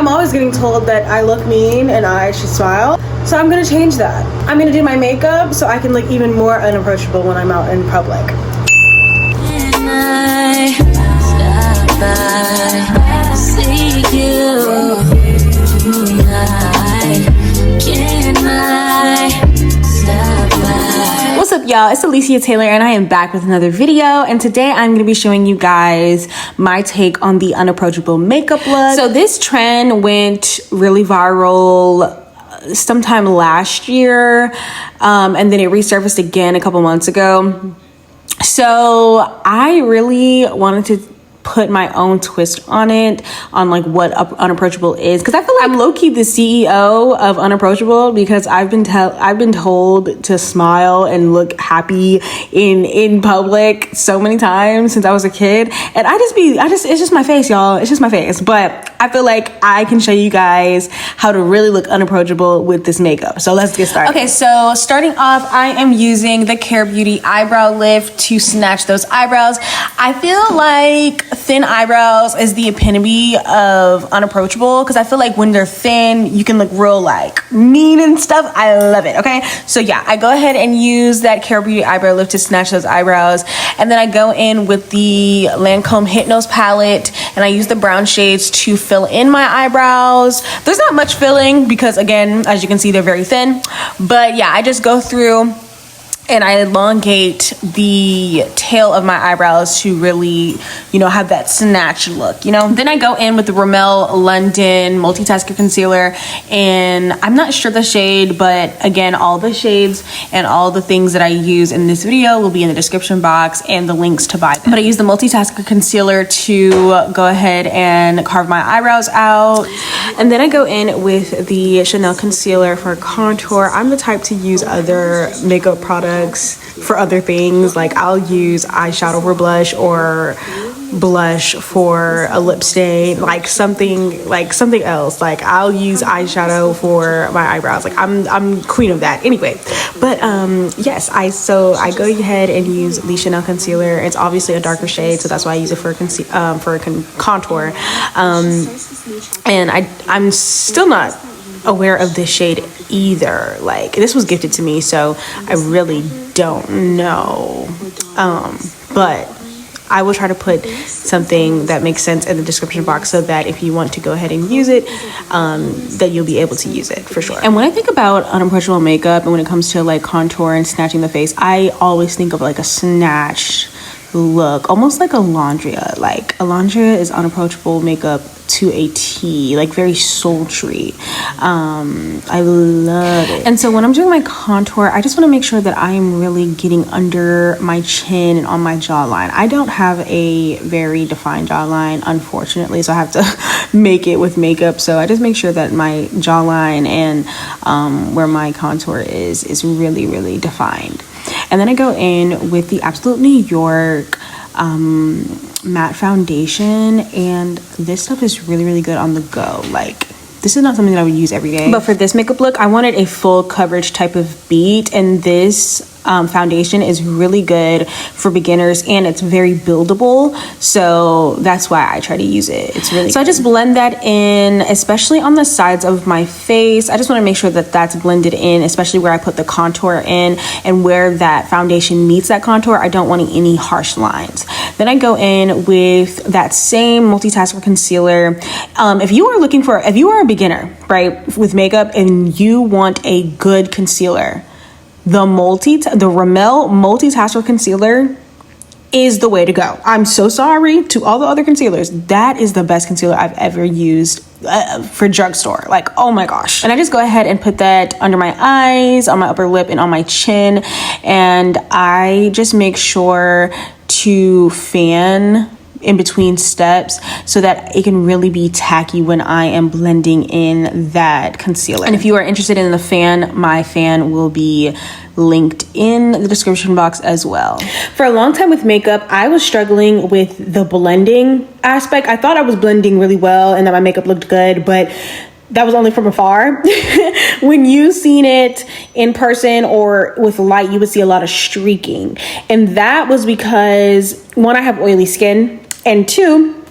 I'm always getting told that I look mean and I should smile. So I'm gonna change that. I'm gonna do my makeup so I can look even more unapproachable when I'm out in public. Can I stop by, see you tonight? Can I stop by? What's up, y'all? It's Alicia Taylor and I am back with another video, and today I'm going to be showing you guys my take on the unapproachable makeup look. So this trend went really viral sometime last year, and then it resurfaced again a couple months ago. So I really wanted to put my own twist on it, on like what unapproachable is, because I feel like I'm low-key the CEO of unapproachable, because I've been told to smile and look happy in public so many times since I was a kid, and it's just my face, y'all. It's just my face. But I feel like I can show you guys how to really look unapproachable with this makeup. So let's get started. Okay, so starting off, I am using the Kera Beauty eyebrow lift to snatch those eyebrows. I feel like thin eyebrows is the epitome of unapproachable, because I feel like when they're thin, you can look real like mean and stuff. I love it. Okay, so yeah, I go ahead and use that Kera Beauty eyebrow lift to snatch those eyebrows, and then I go in with the Lancome Hit Nose palette, and I use the brown shades to fill in my eyebrows. There's not much filling because, again, as you can see, they're very thin, but yeah, I just go through and I elongate the tail of my eyebrows to really, have that snatch look, Then I go in with the Rimmel London Multitasker Concealer, and I'm not sure the shade, but again, all the shades and all the things that I use in this video will be in the description box and the links to buy them. But I use the Multitasker Concealer to go ahead and carve my eyebrows out. And then I go in with the Chanel Concealer for contour. I'm the type to use other makeup products for other things, like I'll use eyeshadow for blush or blush for a lip stain, like something else. Like I'll use eyeshadow for my eyebrows. Like I'm queen of that anyway. But yes, I go ahead and use the Chanel concealer. It's obviously a darker shade, so that's why I use it for contour. And I'm still not aware of this shade either. Like, this was gifted to me, so I really don't know, but I will try to put something that makes sense in the description box, so that if you want to go ahead and use it, that you'll be able to use it for sure. And when I think about unapproachable makeup, and when it comes to like contour and snatching the face, I always think of like a snatch look, almost like Alondria. Like Alondria is unapproachable makeup to a T, like very sultry. I love it. And so when I'm doing my contour, I just want to make sure that I am really getting under my chin and on my jawline. I don't have a very defined jawline, unfortunately, so I have to make it with makeup. So I just make sure that my jawline and where my contour is really, really defined. And then I go in with the Absolute New York matte foundation, and this stuff is really, really good on the go. Like, this is not something that I would use every day, but for this makeup look, I wanted a full coverage type of beat, and this foundation is really good for beginners, and it's very buildable, so that's why I try to use it. It's really so good. I just blend that in, especially on the sides of my face. I just want to make sure that that's blended in, especially where I put the contour in and where that foundation meets that contour. I don't want any harsh lines. Then I go in with that same Multitasker Concealer. If you are a beginner, right, with makeup, and you want a good concealer, the Rimmel Multitasker Concealer is the way to go. I'm so sorry to all the other concealers. That is the best concealer I've ever used for drugstore. Like, oh my gosh. And I just go ahead and put that under my eyes, on my upper lip, and on my chin. And I just make sure to fan in between steps so that it can really be tacky when I am blending in that concealer. And if you are interested in the fan, my fan will be linked in the description box as well. For a long time with makeup, I was struggling with the blending aspect. I thought I was blending really well and that my makeup looked good, but that was only from afar. When you seen it in person or with light, you would see a lot of streaking. And that was because, one, I have oily skin, and two,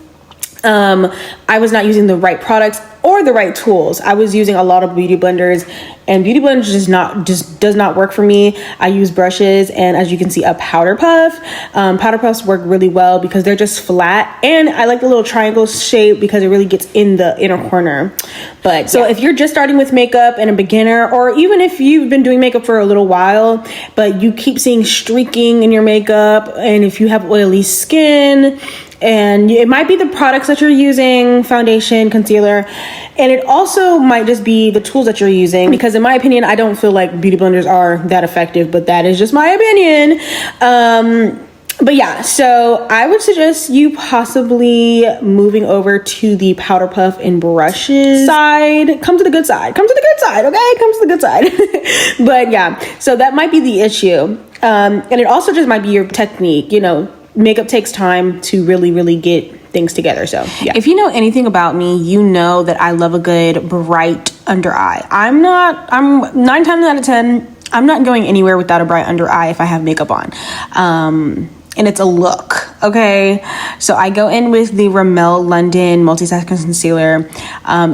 I was not using the right products or the right tools. I was using a lot of beauty blenders, and beauty blenders just does not work for me. I use brushes, and as you can see, a powder puff. Powder puffs work really well because they're just flat, and I like the little triangle shape because it really gets in the inner corner. But so if you're just starting with makeup and a beginner, or even if you've been doing makeup for a little while, but you keep seeing streaking in your makeup, and if you have oily skin, and it might be the products that you're using, foundation, concealer, and it also might just be the tools that you're using, because in my opinion, I don't feel like beauty blenders are that effective, but that is just my opinion. But yeah, so I would suggest you possibly moving over to the powder puff and brushes side. Come to the good side. Come to the good side, okay? Come to the good side. But yeah, so that might be the issue. And it also just might be your technique. You know, makeup takes time to really get things together. So yeah. If you know anything about me, you know that I love a good bright under eye. I'm 9 times out of 10, I'm not going anywhere without a bright under eye if I have makeup on. And it's a look, okay? So I go in with the Rimmel London Multi-Second Concealer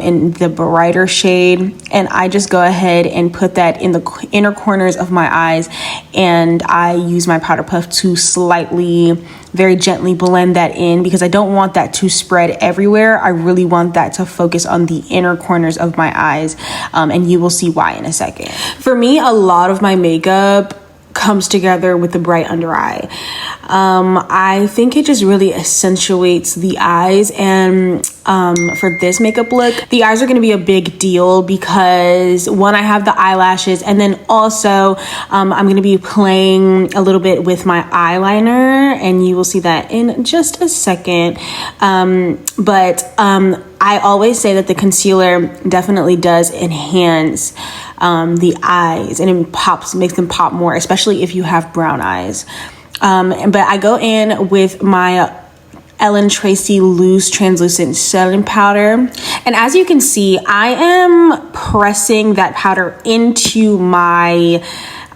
in the brighter shade, and I just go ahead and put that in the inner corners of my eyes, and I use my powder puff to slightly, very gently blend that in, because I don't want that to spread everywhere. I really want that to focus on the inner corners of my eyes, and you will see why in a second. For me, a lot of my makeup comes together with the bright under eye. I think it just really accentuates the eyes, and for this makeup look, the eyes are going to be a big deal because one, I have the eyelashes, and then also I'm going to be playing a little bit with my eyeliner, and you will see that in just a second. I always say that the concealer definitely does enhance the eyes, and it makes them pop more, especially if you have brown eyes. But I go in with my Ellen Tracy Loose Translucent Setting Powder, and as you can see, I am pressing that powder into my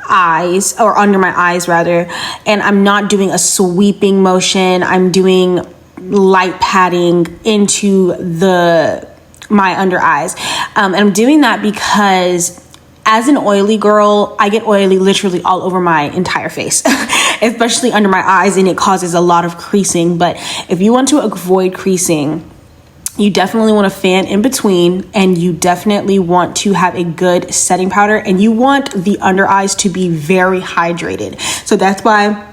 eyes, or under my eyes rather, and I'm not doing a sweeping motion. I'm doing light patting into my under eyes, and I'm doing that because as an oily girl, I get oily literally all over my entire face, especially under my eyes, and it causes a lot of creasing. But if you want to avoid creasing, you definitely want to fan in between, and you definitely want to have a good setting powder, and you want the under eyes to be very hydrated. So that's why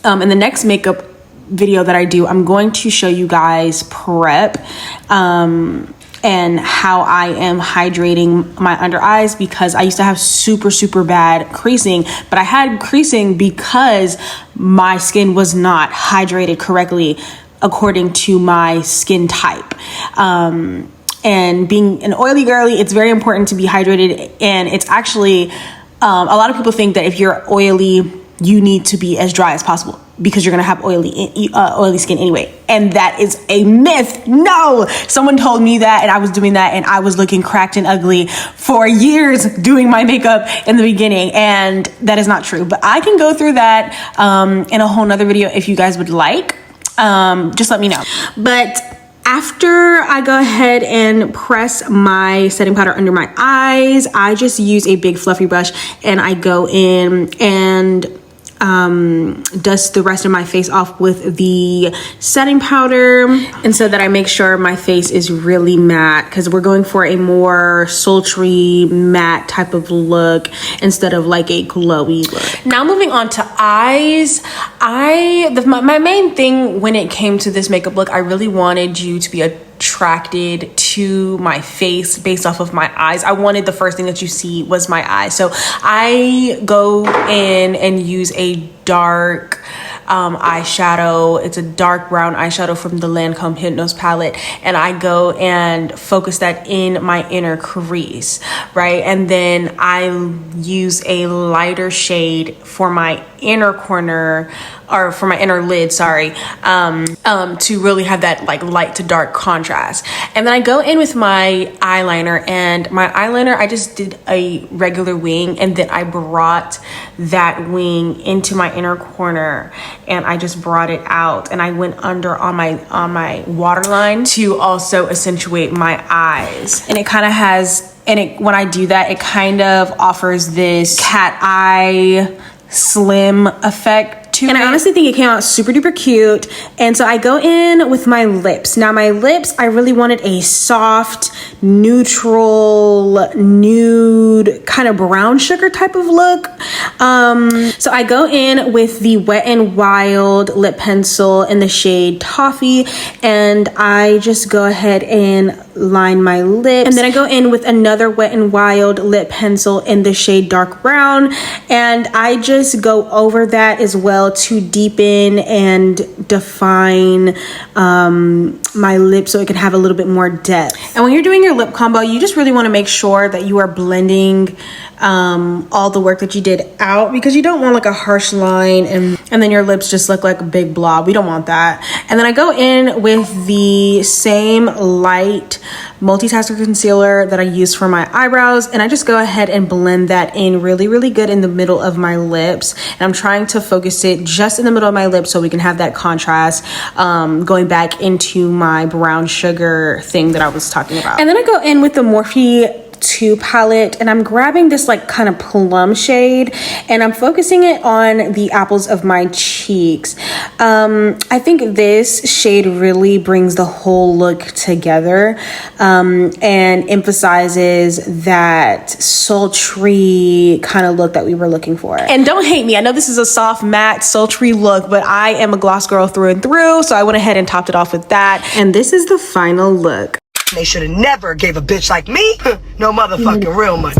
in the next makeup video that I do, I'm going to show you guys prep and how I am hydrating my under eyes, because I used to have super bad creasing, but I had creasing because my skin was not hydrated correctly according to my skin type. And being an oily girly, it's very important to be hydrated, and it's actually a lot of people think that if you're oily, you need to be as dry as possible because you're gonna have oily skin anyway. And that is a myth. No, someone told me that, and I was doing that, and I was looking cracked and ugly for years doing my makeup in the beginning, and that is not true. But I can go through that in a whole nother video if you guys would like. Just let me know. But after I go ahead and press my setting powder under my eyes, I just use a big fluffy brush, and I go in and dust the rest of my face off with the setting powder, and so that I make sure my face is really matte, because we're going for a more sultry matte type of look instead of like a glowy look. Now moving on to eyes, my main thing when it came to this makeup look, I really wanted you to be attracted to my face based off of my eyes. I wanted the first thing that you see was my eyes. So I go in and use a dark eyeshadow. It's a dark brown eyeshadow from the Lancome Hypnose palette, and I go and focus that in my inner crease, right? And then I use a lighter shade for my inner corner or for my inner lid, sorry, to really have that like light to dark contrast. And then I go in with my eyeliner, and my eyeliner, I just did a regular wing, and then I brought that wing into my inner corner, and I just brought it out, and I went under on my waterline to also accentuate my eyes. And it kind of has, when I do that, it kind of offers this cat eye slim effect to it. And I honestly think it came out super duper cute. And so I go in with my lips. Now my lips, I really wanted a soft, neutral, nude, kind of brown sugar type of look. So I go in with the Wet n Wild lip pencil in the shade Toffee, and I just go ahead and line my lips. And then I go in with another Wet n Wild lip pencil in the shade Dark Brown, and I just go over that as well to deepen and define my lips so it can have a little bit more depth. And when you're doing your lip combo, you just really want to make sure that you are blending all the work that you did out, because you don't want like a harsh line and then your lips just look like a big blob. We don't want that. And then I go in with the same light multitasker concealer that I use for my eyebrows, and I just go ahead and blend that in really, really good in the middle of my lips. And I'm trying to focus it just in the middle of my lips so we can have that contrast going back into my brown sugar thing that I was talking about. And then I go in with the Morphe 2 palette, and I'm grabbing this like kind of plum shade, and I'm focusing it on the apples of my cheeks. I think this shade really brings the whole look together and emphasizes that sultry kind of look that we were looking for. And don't hate me, I know this is a soft matte sultry look, but I am a gloss girl through and through, so I went ahead and topped it off with that. And this is the final look. They should have never gave a bitch like me no motherfucking real money.